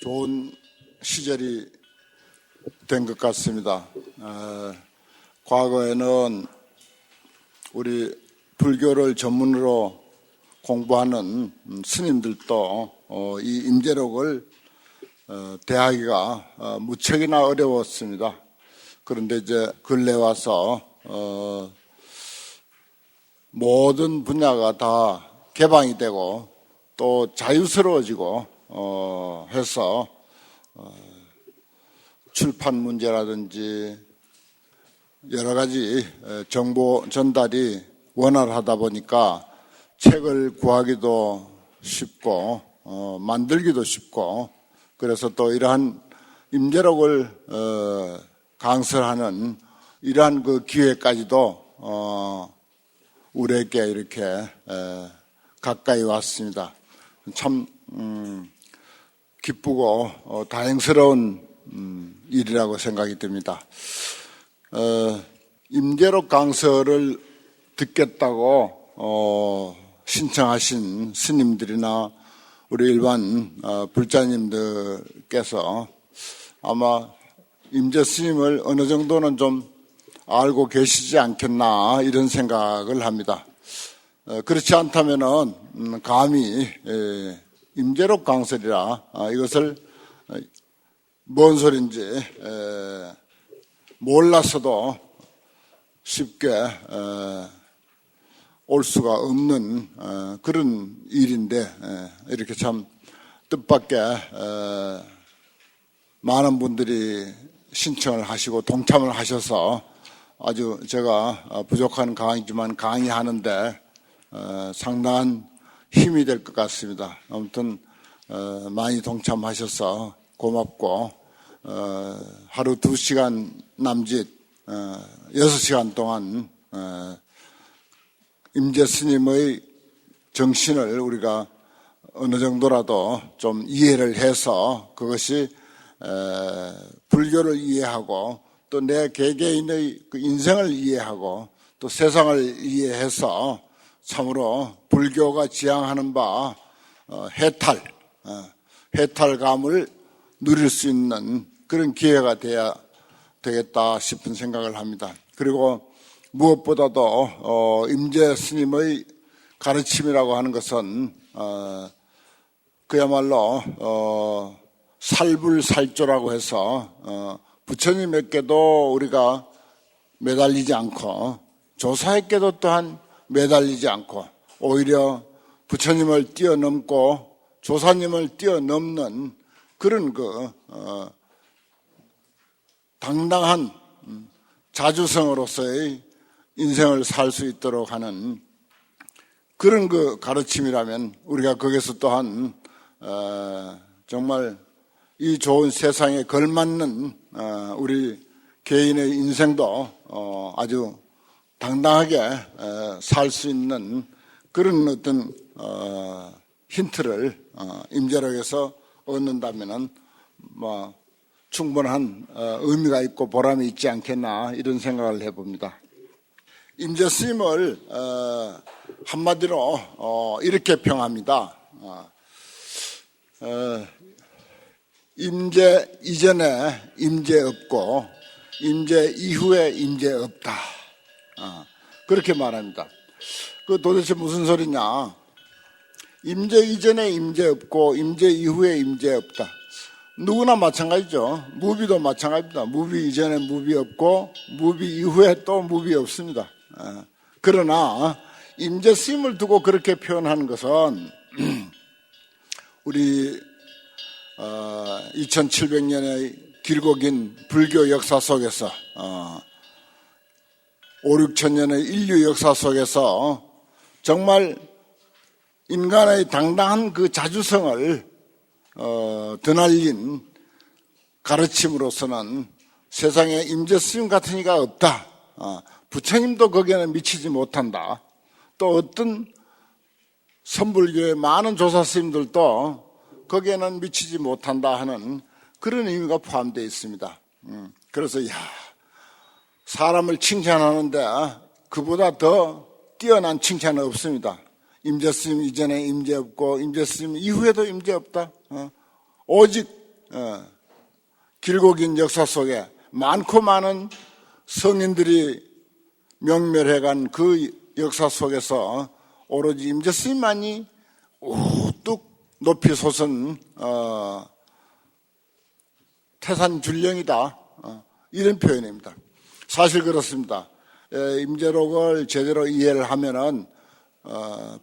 좋은 시절이 된 것 같습니다. 과거에는 우리 불교를 전문으로 공부하는 스님들도 이 임재록을 대하기가 무척이나 어려웠습니다. 그런데 이제 근래 와서 모든 분야가 다 개방이 되고 또 자유스러워지고 해서 출판 문제라든지 여러 가지 정보 전달이 원활하다 보니까 책을 구하기도 쉽고 만들기도 쉽고, 그래서 또 이러한 임재록을 강설하는 이러한 그 기회까지도 우리에게 이렇게 가까이 왔습니다. 참 기쁘고 다행스러운 일이라고 생각이 듭니다. 임재록 강설을 듣겠다고 신청하신 스님들이나 우리 일반 불자님들께서 아마 임재 스님을 어느 정도는 좀 알고 계시지 않겠나 이런 생각을 합니다. 그렇지 않다면은 감히 임재록 강설이라 이것을 뭔 소린지 몰라서도 쉽게 올 수가 없는 그런 일인데, 이렇게 참 뜻밖의 많은 분들이 신청을 하시고 동참을 하셔서 아주 제가 부족한 강의지만 강의하는데 상당한 힘이 될 것 같습니다. 아무튼 많이 동참하셔서 고맙고, 하루 2시간 남짓 6시간 동안 임재 스님의 정신을 우리가 어느 정도라도 좀 이해를 해서 그것이 불교를 이해하고 또 내 개개인의 그 인생을 이해하고 또 세상을 이해해서 참으로 불교가 지향하는 바 해탈감을 누릴 수 있는 그런 기회가 돼야 되겠다 싶은 생각을 합니다. 그리고 무엇보다도 임재 스님의 가르침이라고 하는 것은 그야말로 살불살조라고 해서 부처님에게도 우리가 매달리지 않고 조사에게도 또한 매달리지 않고 오히려 부처님을 뛰어넘고 조사님을 뛰어넘는 그런 당당한 자주성으로서의 인생을 살 수 있도록 하는 그런 그 가르침이라면 우리가 거기서 또한 정말 이 좋은 세상에 걸맞는 우리 개인의 인생도 아주 당당하게 살 수 있는 그런 어떤 힌트를 임재록에서 얻는다면은 뭐 충분한 의미가 있고 보람이 있지 않겠나 이런 생각을 해봅니다. 임재 스님을 한마디로 이렇게 평합니다. 임재 이전에 임재 없고 임재 이후에 임재 없다. 그렇게 말합니다. 그 도대체 무슨 소리냐? 임재 이전에 임재 없고 임재 이후에 임재 없다. 누구나 마찬가지죠. 무비도 마찬가지입니다. 무비 이전에 무비 없고 무비 이후에 또 무비 없습니다. 그러나 임재 스님을 두고 그렇게 표현하는 것은 우리 2700년의 길고 긴 불교 역사 속에서 5,6,000년의 인류 역사 속에서 정말 인간의 당당한 그 자주성을 드날린 가르침으로서는 세상에 임재 스님 같은 이가 없다. 부처님도 거기에는 미치지 못한다. 또 어떤 선불교의 많은 조사 스님들도 거기에는 미치지 못한다 하는 그런 의미가 포함되어 있습니다. 그래서 사람을 칭찬하는데 그보다 더 뛰어난 칭찬은 없습니다. 임재 스님 이전에 임재 없고 임재 스님 이후에도 임재 없다. 오직 길고 긴 역사 속에 많고 많은 성인들이 명멸해간 그 역사 속에서 오로지 임재 스님만이 우뚝 높이 솟은 태산줄령이다, 이런 표현입니다. 사실 그렇습니다. 임재록을 제대로 이해를 하면은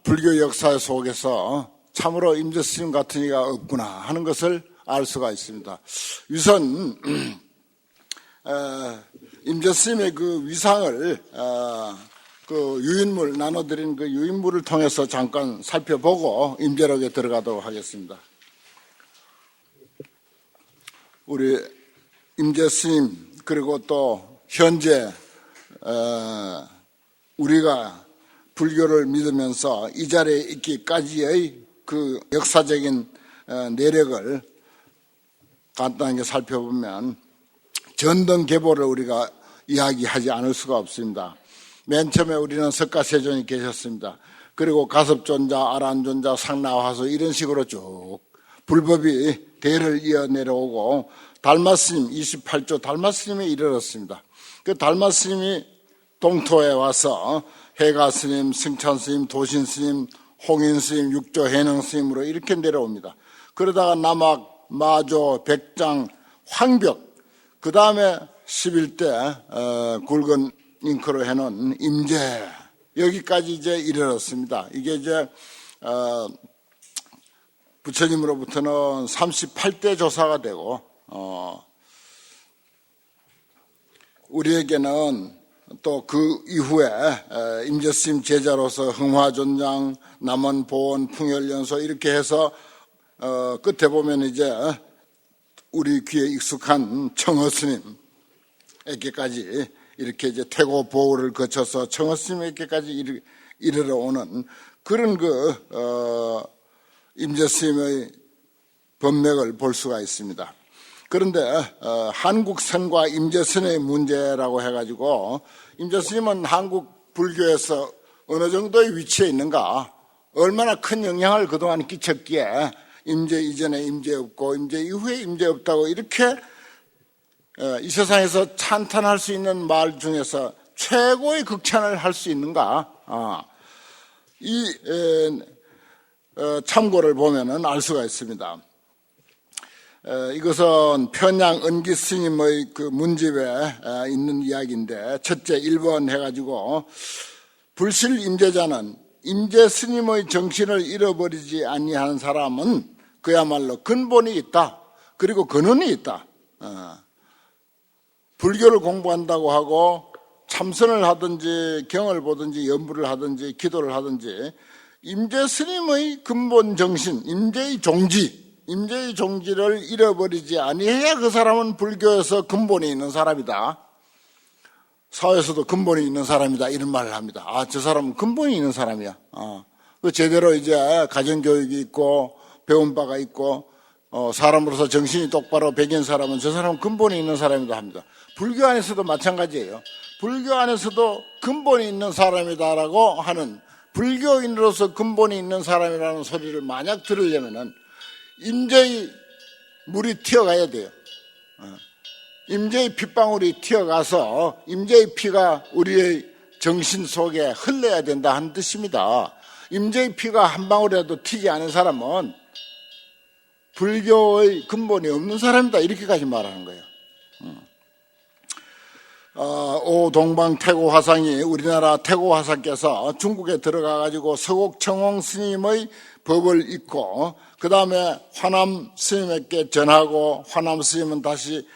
불교 역사 속에서 참으로 임재 스님 같은 이가 없구나 하는 것을 알 수가 있습니다. 우선 임재 스님의 그 위상을 그 유인물 나눠드린 그 유인물을 통해서 잠깐 살펴보고 임재록에 들어가도록 하겠습니다. 우리 임재 스님 그리고 또 현재 우리가 불교를 믿으면서 이 자리에 있기까지의 그 역사적인 내력을 간단하게 살펴보면 전등계보를 우리가 이야기하지 않을 수가 없습니다. 맨 처음에 우리는 석가세존이 계셨습니다. 그리고 가섭존자, 아란존자, 상나화수 이런 식으로 쭉 불법이 대를 이어 내려오고 달마스님 28조 달마스님에 이르렀습니다. 그 달마스님이 동토에 와서 해가스님, 승천스님, 도신스님, 홍인스님, 육조 해능스님으로 이렇게 내려옵니다. 그러다가 남학, 마조, 백장, 황벽, 그 다음에 11대 굵은 잉크로 해놓은 임재, 여기까지 이제 이르렀습니다. 이게 이제 부처님으로부터는 38대 조사가 되고 우리에게는 또 그 이후에 임재스님 제자로서 흥화존장, 남원보원, 풍열연소 이렇게 해서 끝에 보면 이제 우리 귀에 익숙한 청허스님에게까지 이렇게 이제 태고보호를 거쳐서 청허스님에게까지 이르러 오는 그런 그 임재스님의 법맥을 볼 수가 있습니다. 그런데 한국선과 임재선의 문제라고 해가지고 임재스님은 한국 불교에서 어느 정도의 위치에 있는가, 얼마나 큰 영향을 그동안 끼쳤기에 임재 이전에 임재 없고 임재 이후에 임재 없다고 이렇게 이 세상에서 찬탄할 수 있는 말 중에서 최고의 극찬을 할 수 있는가, 이 참고를 보면은 알 수가 있습니다. 이것은 편양 은기 스님의 그 문집에 있는 이야기인데, 첫째 1번 해가지고 불실 임재자는 임재 스님의 정신을 잃어버리지 아니하는 사람은 그야말로 근본이 있다, 그리고 근원이 있다. 불교를 공부한다고 하고 참선을 하든지 경을 보든지 연부를 하든지 기도를 하든지 임재 스님의 근본 정신, 임재의 종지를 잃어버리지 아니해야 그 사람은 불교에서 근본이 있는 사람이다, 사회에서도 근본이 있는 사람이다, 이런 말을 합니다. 저 사람은 근본이 있는 사람이야. 제대로 이제 가정교육이 있고 배운 바가 있고 사람으로서 정신이 똑바로 배긴 사람은 저 사람은 근본이 있는 사람이다 합니다. 불교 안에서도 마찬가지예요. 불교 안에서도 근본이 있는 사람이다라고 하는, 불교인으로서 근본이 있는 사람이라는 소리를 만약 들으려면은 임재의 물이 튀어가야 돼요. 임재의 핏방울이 튀어가서 임재의 피가 우리의 정신 속에 흘러야 된다 하는 뜻입니다. 임재의 피가 한 방울이라도 튀지 않은 사람은 불교의 근본이 없는 사람이다, 이렇게까지 말하는 거예요. 오동방 태고화상이, 우리나라 태고화상께서 중국에 들어가가지고 서곡청홍 스님의 법을 읽고 그 다음에 화남 스님에게 전하고, 화남 스님은 다시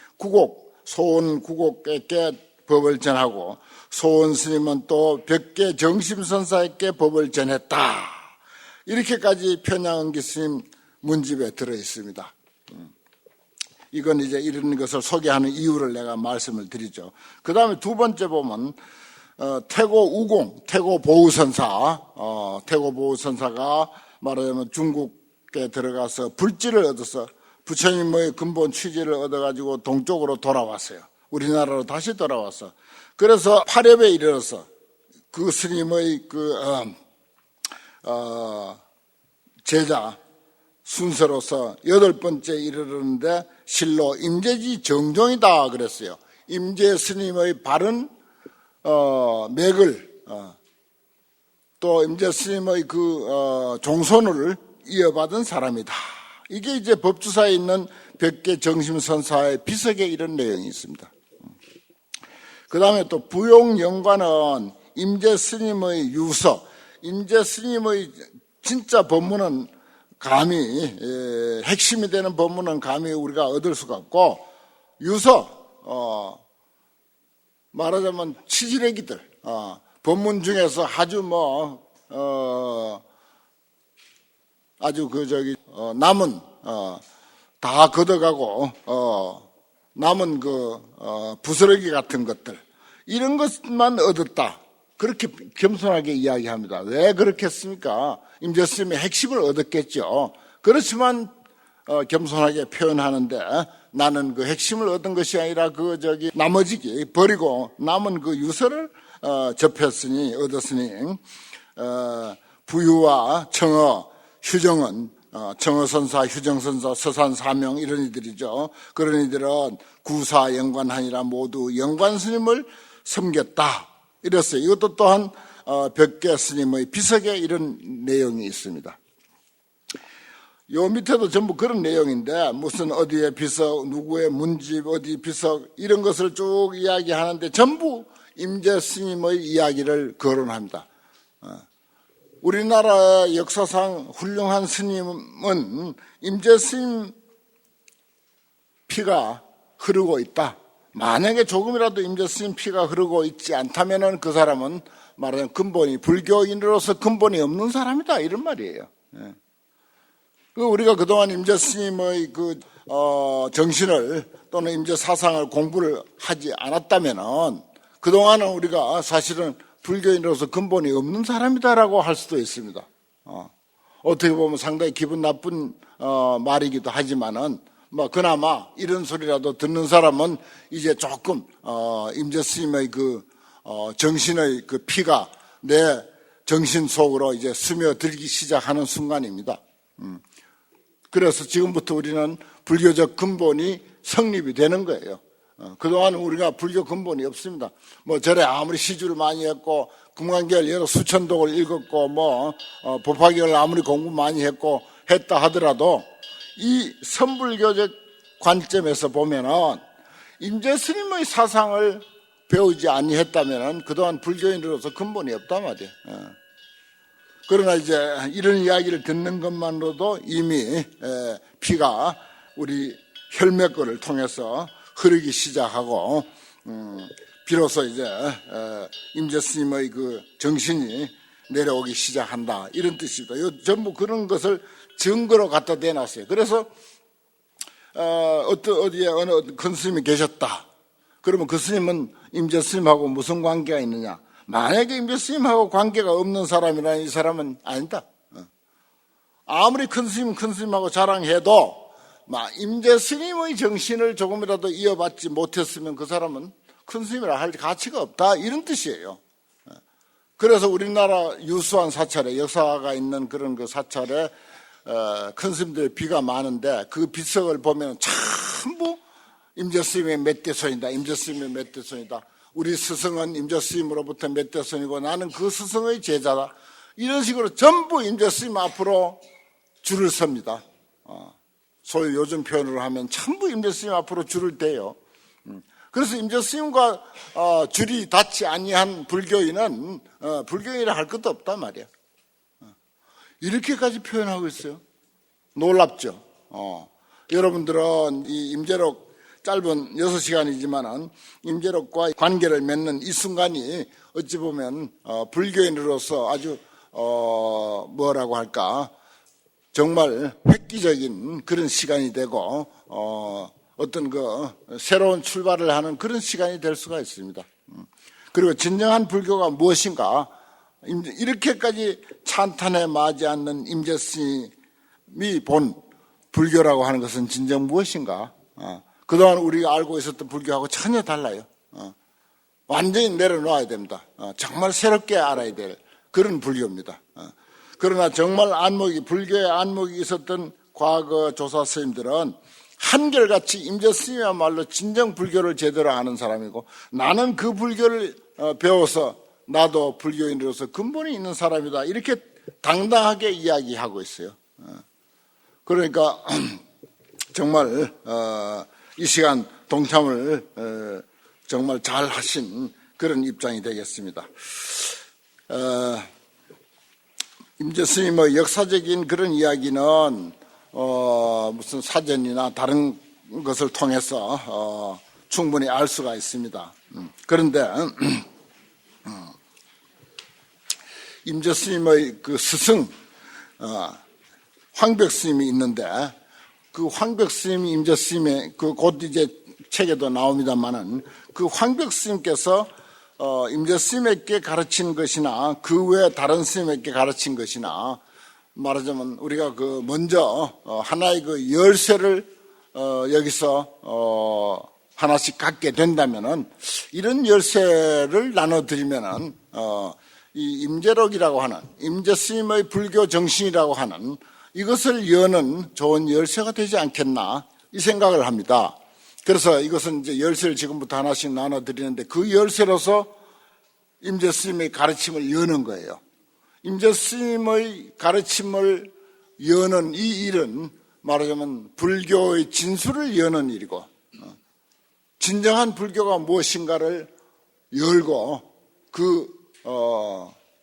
소원 구곡에게 법을 전하고, 소원 스님은 또 벽계 정심선사에게 법을 전했다, 이렇게까지 편양은기 스님 문집에 들어있습니다. 이건 이제 이런 것을 소개하는 이유를 내가 말씀을 드리죠. 그 다음에 두 번째 보면 태고 우공, 태고 보우선사, 태고 보우선사가 말하자면 중국에 들어가서 불지를 얻어서 부처님의 근본 취지를 얻어가지고 동쪽으로 돌아왔어요. 우리나라로 다시 돌아왔어. 그래서 8엽에 이르러서 그 스님의 제자 순서로서 8번째 이르렀는데 실로 임재지 정종이다 그랬어요. 임재 스님의 바른 맥을 또 임재 스님의 그 종손을 이어받은 사람이다. 이게 이제 법주사에 있는 백계 정심선사의 비석에 이런 내용이 있습니다. 그 다음에 또 부용영관은 임재 스님의 유서, 임재 스님의 진짜 법문은 감히 핵심이 되는 법문은 감히 우리가 얻을 수가 없고, 유서 말하자면 치지레기들 법문 중에서 아주 아주 남은 다 걷어가고 남은 부스러기 같은 것들, 이런 것만 얻었다, 그렇게 겸손하게 이야기합니다. 왜 그렇겠습니까? 임재스님의 핵심을 얻었겠죠. 그렇지만 겸손하게 표현하는데, 나는 그 핵심을 얻은 것이 아니라 나머지 버리고 남은 그 유서를 접했으니, 얻었으니, 부유와 청어, 휴정은 청어선사, 휴정선사, 서산사명 이런 이들이죠. 그런 이들은 구사 영관하니라 모두 영관 스님을 섬겼다 이랬어요. 이것도 또한 백계 스님의 비석에 이런 내용이 있습니다. 요 밑에도 전부 그런 내용인데, 무슨 어디에 비석, 누구의 문집, 어디 비석, 이런 것을 쭉 이야기하는데 전부 임재 스님의 이야기를 거론합니다. 우리나라의 역사상 훌륭한 스님은 임재 스님 피가 흐르고 있다. 만약에 조금이라도 임재 스님 피가 흐르고 있지 않다면은 그 사람은 말하자면 근본이, 불교인으로서 근본이 없는 사람이다, 이런 말이에요. 우리가 그동안 임재 스님의 정신을 또는 임재 사상을 공부를 하지 않았다면은 그동안은 우리가 사실은 불교인으로서 근본이 없는 사람이다라고 할 수도 있습니다. 어떻게 보면 상당히 기분 나쁜 말이기도 하지만은 그나마 이런 소리라도 듣는 사람은 이제 조금 임재 스님의 정신의 피가 내 정신 속으로 이제 스며들기 시작하는 순간입니다. 그래서 지금부터 우리는 불교적 근본이 성립이 되는 거예요. 그동안 우리가 불교 근본이 없습니다. 절에 아무리 시주를 많이 했고, 금강결 여러 수천독을 읽었고, 법화경을 아무리 공부 많이 했다 하더라도, 이 선불교적 관점에서 보면은, 임재 스님의 사상을 배우지 아니했다면은, 그동안 불교인으로서 근본이 없단 말이에요. 그러나 이제 이런 이야기를 듣는 것만으로도 이미 피가 우리 혈맥거를 통해서 흐르기 시작하고, 비로소 이제 임재 스님의 정신이 내려오기 시작한다, 이런 뜻입니다. 전부 그런 것을 증거로 갖다 대놨어요. 그래서 어디에 어느 큰 스님이 계셨다. 그러면 그 스님은 임재 스님하고 무슨 관계가 있느냐? 만약에 임재 스님하고 관계가 없는 사람이라면 이 사람은 아니다. 아무리 큰 스님하고 자랑해도 임재 스님의 정신을 조금이라도 이어받지 못했으면 그 사람은 큰 스님이라 할 가치가 없다, 이런 뜻이에요. 그래서 우리나라 유수한 사찰에, 역사가 있는 그런 사찰에 큰 스님들의 비가 많은데, 그 비석을 보면 전부 임재 스님의 멧대손이다, 임재 스님의 멧대손이다, 우리 스승은 임재 스님으로부터 멧대손이고 나는 그 스승의 제자다, 이런 식으로 전부 임재 스님 앞으로 줄을 섭니다. 소위 요즘 표현으로 하면 전부 임재 스님 앞으로 줄을 대요. 그래서 임재 스님과 줄이 닿지 아니한 불교인은 불교인이라 할 것도 없단 말이야. 이렇게까지 표현하고 있어요. 놀랍죠. 여러분들은 이 임재록 짧은 6시간이지만은 임재록과 관계를 맺는 이 순간이 어찌 보면 불교인으로서 아주 뭐라고 할까, 정말 획기적인 그런 시간이 되고 어떤 새로운 출발을 하는 그런 시간이 될 수가 있습니다. 그리고 진정한 불교가 무엇인가, 이렇게까지 찬탄에 맞지 않는 임재 스님이 본 불교라고 하는 것은 진정 무엇인가? 그동안 우리가 알고 있었던 불교하고 전혀 달라요. 완전히 내려놓아야 됩니다. 정말 새롭게 알아야 될 그런 불교입니다. 그러나 정말 불교의 안목이 있었던 과거 조사 스님들은 한결같이 임재 스님이야말로 진정 불교를 제대로 아는 사람이고, 나는 그 불교를 배워서 나도 불교인으로서 근본이 있는 사람이다, 이렇게 당당하게 이야기하고 있어요. 그러니까 정말 이 시간 동참을 정말 잘 하신 그런 입장이 되겠습니다. 임재 스님의 역사적인 그런 이야기는 무슨 사전이나 다른 것을 통해서 충분히 알 수가 있습니다. 그런데 임재 스님의 그 스승 황벽 스님이 있는데, 그 황벽 스님이 임재 스님의 그 곧 이제 책에도 나옵니다만은, 그 황벽 스님께서 임재 스님에게 가르친 것이나 그 외에 다른 스님에게 가르친 것이나, 말하자면 우리가 그 먼저 하나의 그 열쇠를 여기서 하나씩 갖게 된다면은, 이런 열쇠를 나눠드리면은 이 임재록이라고 하는, 임재 스님의 불교 정신이라고 하는 이것을 여는 좋은 열쇠가 되지 않겠나, 이 생각을 합니다. 그래서 이것은 이제 열쇠를 지금부터 하나씩 나눠드리는데, 그 열쇠로서 임재 스님의 가르침을 여는 거예요. 임재 스님의 가르침을 여는 이 일은 말하자면 불교의 진수를 여는 일이고, 진정한 불교가 무엇인가를 열고 그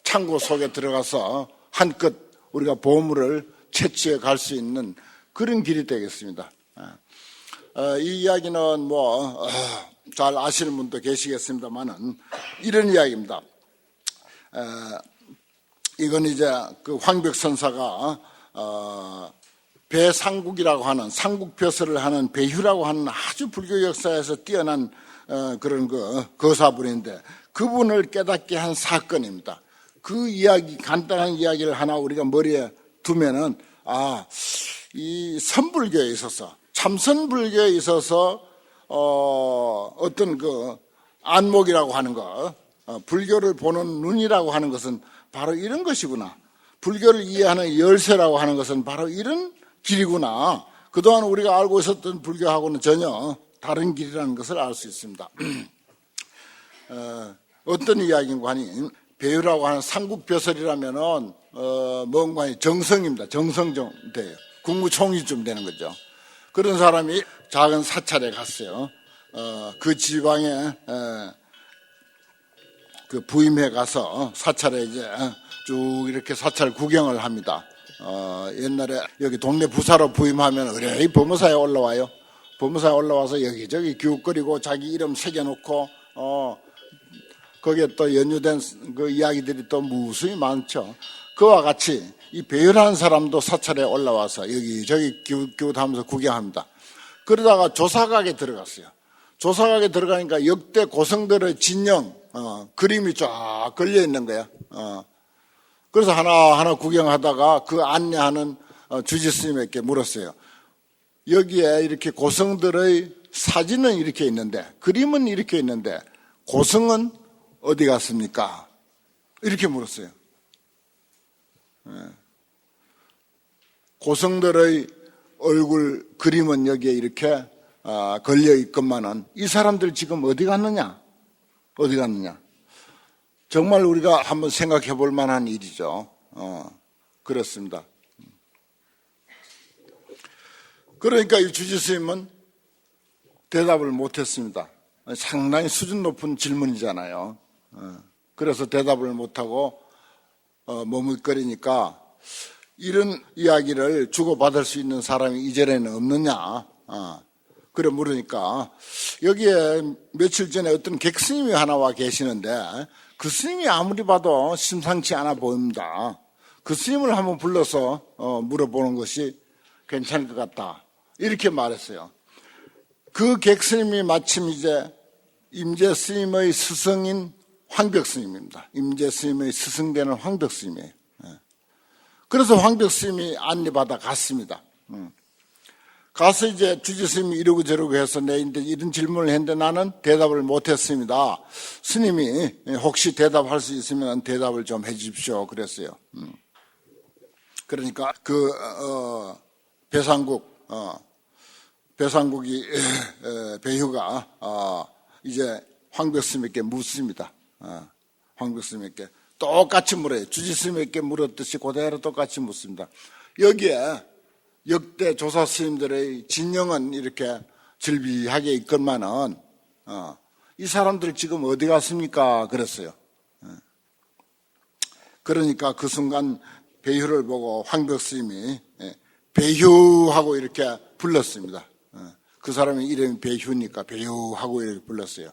창고 속에 들어가서 한껏 우리가 보물을 채취해 갈 수 있는 그런 길이 되겠습니다. 이 이야기는 뭐 잘 아시는 분도 계시겠습니다만은, 이런 이야기입니다. 이건 이제 그 황벽 선사가 배상국이라고 하는, 상국벼슬을 하는 배휴라고 하는 아주 불교 역사에서 뛰어난 그런 거사분인데, 그분을 깨닫게 한 사건입니다. 그 이야기, 간단한 이야기를 하나 우리가 머리에 두면은, 이 선불교에 있어서, 참선불교에 있어서 어떤 그 안목이라고 하는 것, 불교를 보는 눈이라고 하는 것은 바로 이런 것이구나. 불교를 이해하는 열쇠라고 하는 것은 바로 이런 길이구나. 그동안 우리가 알고 있었던 불교하고는 전혀 다른 길이라는 것을 알 수 있습니다. 어떤 이야기인가 하니, 배유라고 하는 상국벼슬이라면은 뭔가 정성입니다. 정성좀 돼요. 국무총리쯤 되는 거죠. 그런 사람이 작은 사찰에 갔어요. 그 지방에 그 부임해 가서 사찰에 이제 쭉 이렇게 사찰 구경을 합니다. 옛날에 여기 동네 부사로 부임하면 의뢰의 법무사에 올라와요. 법무사에 올라와서 여기저기 기웃거리고 자기 이름 새겨놓고 거기에 또 연유된 그 이야기들이 또 무수히 많죠. 그와 같이 이 배열한 사람도 사찰에 올라와서 여기저기 기웃하면서 구경합니다. 그러다가 조사각에 들어갔어요. 조사각에 들어가니까 역대 고성들의 진영 그림이 쫙 걸려 있는 거야. 그래서 하나하나 구경하다가 그 안내하는 주지스님에게 물었어요. 여기에 이렇게 고성들의 사진은 이렇게 있는데, 그림은 이렇게 있는데 고성은 어디 갔습니까? 이렇게 물었어요. 고성들의 얼굴 그림은 여기에 이렇게 걸려 있건만은 이 사람들 지금 어디 갔느냐? 어디 갔느냐? 정말 우리가 한번 생각해 볼 만한 일이죠. 그렇습니다. 그러니까 이 주지스님은 대답을 못했습니다. 상당히 수준 높은 질문이잖아요. 그래서 대답을 못하고 머뭇거리니까, 이런 이야기를 주고받을 수 있는 사람이 이전에는 없느냐, 그래 물으니까, 여기에 며칠 전에 어떤 객스님이 하나 와 계시는데 그 스님이 아무리 봐도 심상치 않아 보입니다. 그 스님을 한번 불러서 물어보는 것이 괜찮을 것 같다, 이렇게 말했어요. 그 객스님이 마침 이제 임재 스님의 스승인 황벽 스님입니다. 임재 스님의 스승되는 황벽 스님이에요. 그래서 황벽 스님이 안내받아 갔습니다. 가서 이제 주지 스님이 이러고 저러고 해서 내 이런 질문을 했는데 나는 대답을 못했습니다. 스님이 혹시 대답할 수 있으면 대답을 좀 해 주십시오, 그랬어요. 그러니까 그 배상국이 배휴가 이제 황벽스님께 묻습니다. 황벽스님께 똑같이 물어요. 주지스님께 물었듯이 그대로 똑같이 묻습니다. 여기에 역대 조사 스님들의 진영은 이렇게 즐비하게 있건만은 이 사람들 지금 어디 갔습니까? 그랬어요. 그러니까 그 순간 배휴를 보고 황벽스님이 배휴하고 이렇게 불렀습니다. 그 사람의 이름이 배휴니까 배휴하고 이렇게 불렀어요.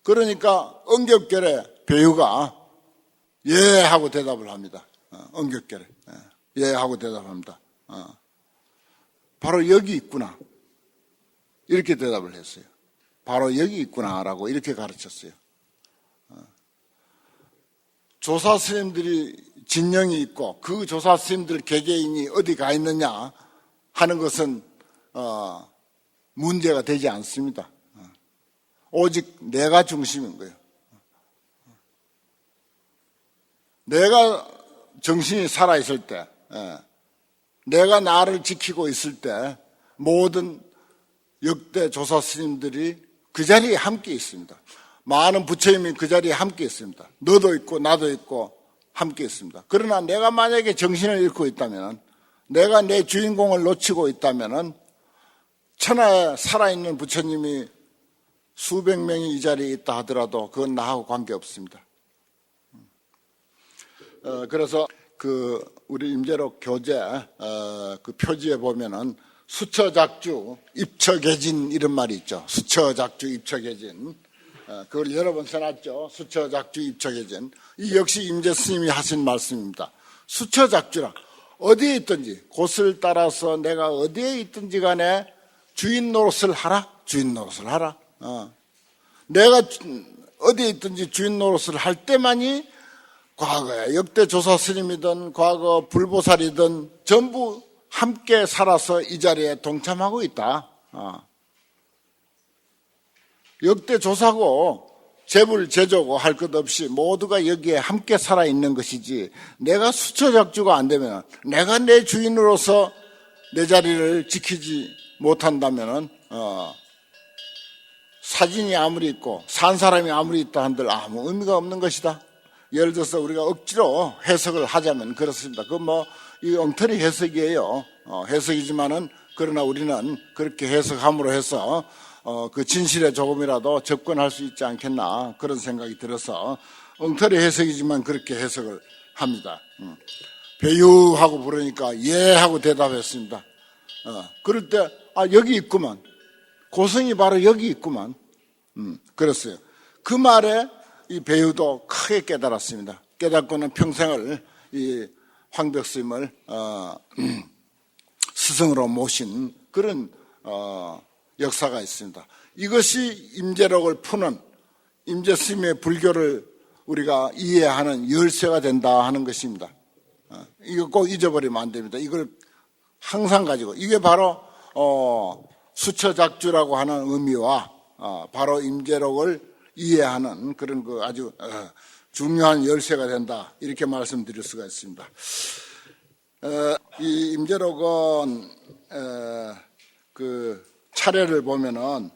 그러니까 엉겹결에 배휴가 예 하고 대답을 합니다. 엉겹결에 예 하고 대답합니다. 바로 여기 있구나 이렇게 대답을 했어요. 바로 여기 있구나라고 이렇게 가르쳤어요. 조사 스님들이 진영이 있고 그 조사 스님들 개개인이 어디 가 있느냐 하는 것은 문제가 되지 않습니다. 오직 내가 중심인 거예요. 내가 정신이 살아있을 때, 내가 나를 지키고 있을 때 모든 역대 조사 스님들이 그 자리에 함께 있습니다. 많은 부처님이 그 자리에 함께 있습니다. 너도 있고 나도 있고 함께 있습니다. 그러나 내가 만약에 정신을 잃고 있다면, 내가 내 주인공을 놓치고 있다면 천하에 살아있는 부처님이 수백 명이 이 자리에 있다 하더라도 그건 나하고 관계없습니다. 그래서 우리 임재록 교재 그 표지에 보면은 수처작주 입처계진 이런 말이 있죠. 수처작주 입처계진. 그걸 여러 번 써놨죠. 수처작주 입처계진. 이 역시 임재 스님이 하신 말씀입니다. 수처작주라. 어디에 있든지 곳을 따라서 내가 어디에 있든지 간에 주인 노릇을 하라. 주인 노릇을 하라. 내가 어디에 있든지 주인 노릇을 할 때만이 과거에 역대 조사 스님이든 과거 불보살이든 전부 함께 살아서 이 자리에 동참하고 있다. 역대 조사고 재불 제조고 할 것 없이 모두가 여기에 함께 살아있는 것이지, 내가 수처작주가 안 되면, 내가 내 주인으로서 내 자리를 지키지 못한다면 사진이 아무리 있고 산 사람이 아무리 있다 한들 아무 의미가 없는 것이다. 예를 들어서 우리가 억지로 해석을 하자면 그렇습니다. 이 엉터리 해석이에요. 해석이지만은 그러나 우리는 그렇게 해석함으로 해서 그 진실에 조금이라도 접근할 수 있지 않겠나 그런 생각이 들어서 엉터리 해석이지만 그렇게 해석을 합니다. 배유하고 부르니까 예 하고 대답했습니다. 그럴 때 여기 있구만. 고성이 바로 여기 있구만. 그랬어요. 그 말에 이 배유도 크게 깨달았습니다. 깨닫고는 평생을 이 황벽스님을 스승으로 모신 그런 역사가 있습니다. 이것이 임재록을 푸는 임재스님의 불교를 우리가 이해하는 열쇠가 된다 하는 것입니다. 이거 꼭 잊어버리면 안 됩니다. 이걸 항상 가지고, 이게 바로 수처작주라고 하는 의미와 바로 임재록을 이해하는 그런 아주 중요한 열쇠가 된다, 이렇게 말씀드릴 수가 있습니다. 이 임재록은 그 차례를 보면은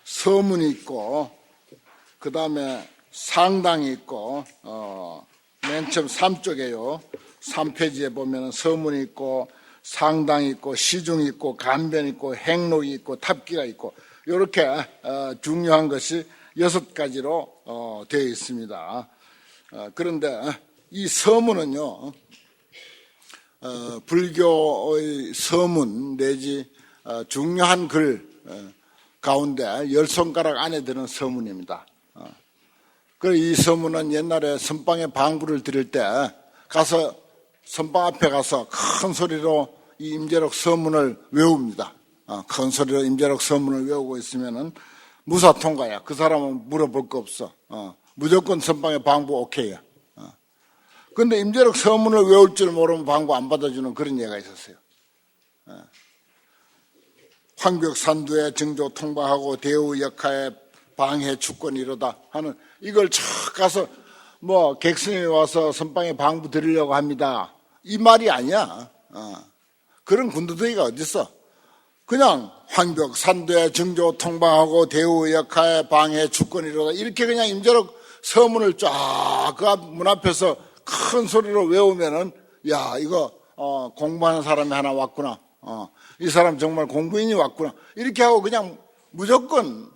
서문이 있고 그 다음에 상당이 있고 맨 처음 3쪽에요. 3페이지에 보면은 서문이 있고 상당이 있고 시중이 있고 간변이 있고 행록이 있고 탑기가 있고 이렇게 중요한 것이 6가지로 되어 있습니다. 그런데 이 서문은요, 불교의 서문 내지 중요한 글 가운데 10손가락 안에 드는 서문입니다. 그래서 이 서문은 옛날에 선방에 방부를 드릴 때 가서 선방 앞에 가서 큰 소리로 이 임재록 서문을 외웁니다. 큰 소리로 임재록 서문을 외우고 있으면은 무사 통과야. 그 사람은 물어볼 거 없어. 무조건 선방에 방부 오케이야. 그런데 임재록 서문을 외울 줄 모르면 방부 안 받아주는 그런 예가 있었어요. 황벽산두에 정조 통과하고 대우 역하에 방해 주권이 이르다 하는 이걸 촥 가서 뭐 객스님이 와서 선방에 방부 드리려고 합니다. 이 말이 아니야. 그런 군더더기가 어딨어. 그냥 황벽, 산대, 정조, 통방하고 대우, 역하에, 방해, 주권이로다 이렇게 그냥 임자록 서문을 쫙 그 문 앞에서 큰 소리로 외우면은 야 이거 공부하는 사람이 하나 왔구나. 이 사람 정말 공부인이 왔구나. 이렇게 하고 그냥 무조건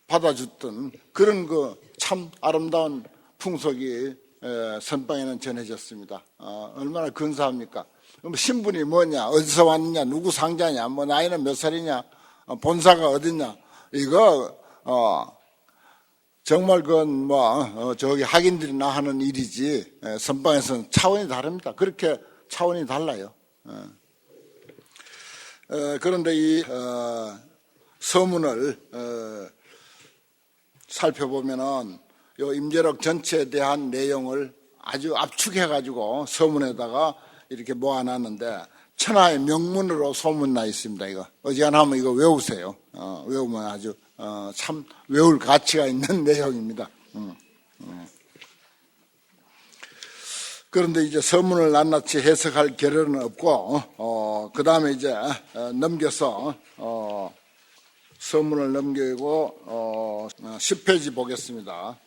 받아줬던 그런 그 참 아름다운 풍속이 선방에는 전해졌습니다. 얼마나 근사합니까? 신분이 뭐냐, 어디서 왔느냐, 누구 상자냐, 뭐 나이는 몇 살이냐, 본사가 어딨냐, 이거 정말 그건 뭐 저기 학인들이나 하는 일이지 선방에서는 차원이 다릅니다. 그렇게 차원이 달라요. 그런데 이 서문을 살펴보면은 요 임재록 전체에 대한 내용을 아주 압축해가지고 서문에다가 이렇게 모아놨는데 천하의 명문으로 소문나 있습니다. 이거 어지간하면 이거 외우세요. 외우면 아주 참 외울 가치가 있는 내용입니다. 그런데 이제 서문을 낱낱이 해석할 겨를은 없고 그 다음에 이제 넘겨서 서문을 넘기고 10페이지 보겠습니다.